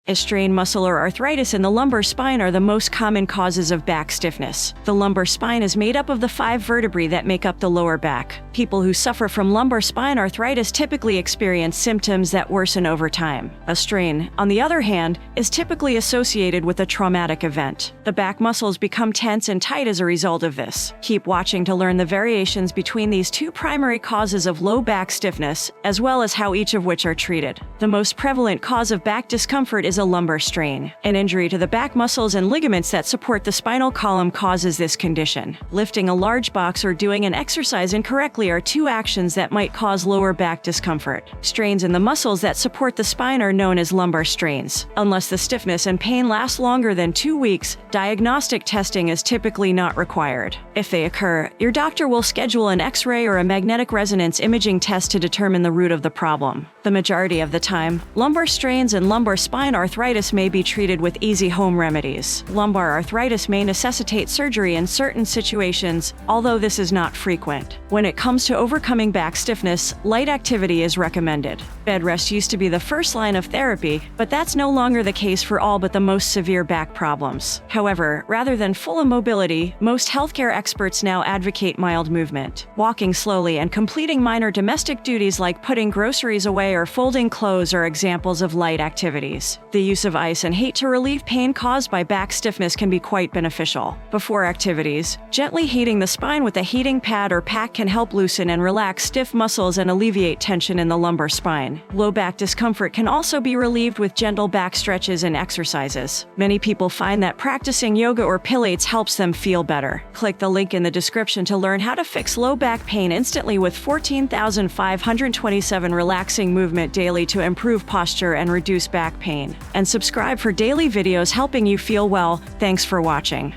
A strained muscle or arthritis in the lumbar spine are the most common causes of back stiffness. The lumbar spine is made up of the 5 vertebrae that make up the lower back. People who suffer from lumbar spine arthritis typically experience symptoms that worsen over time. A strain, on the other hand, is typically associated with a traumatic event. The back muscles become tense and tight as a result of this. Keep watching to learn the variations between these 2 primary causes of low back stiffness, as well as how each of which are treated. The most prevalent cause of back discomfort is a lumbar strain. An injury to the back muscles and ligaments that support the spinal column causes this condition. Lifting a large box or doing an exercise incorrectly are 2 actions that might cause lower back discomfort. Strains in the muscles that support the spine are known as lumbar strains. Unless the stiffness and pain last longer than 2 weeks, diagnostic testing is typically not required. If they occur, your doctor will schedule an X-ray or a magnetic resonance imaging test to determine the root of the problem. The majority of the time, lumbar strains and lumbar spine arthritis may be treated with easy home remedies. Lumbar arthritis may necessitate surgery in certain situations, although this is not frequent. When it comes to overcoming back stiffness, light activity is recommended. Bed rest used to be the first line of therapy, but that's no longer the case for all but the most severe back problems. However, rather than full immobility, most healthcare experts now advocate mild movement. Walking slowly and completing minor domestic duties like putting groceries away or folding clothes are examples of light activities. The use of ice and heat to relieve pain caused by back stiffness can be quite beneficial. Before activities, gently heating the spine with a heating pad or pack can help loosen and relax stiff muscles and alleviate tension in the lumbar spine. Low back discomfort can also be relieved with gentle back stretches and exercises. Many people find that practicing yoga or Pilates helps them feel better. Click the link in the description to learn how to fix low back pain instantly with 14,527 relaxing movement daily to improve posture and reduce back pain. And subscribe for daily videos helping you feel well. Thanks for watching.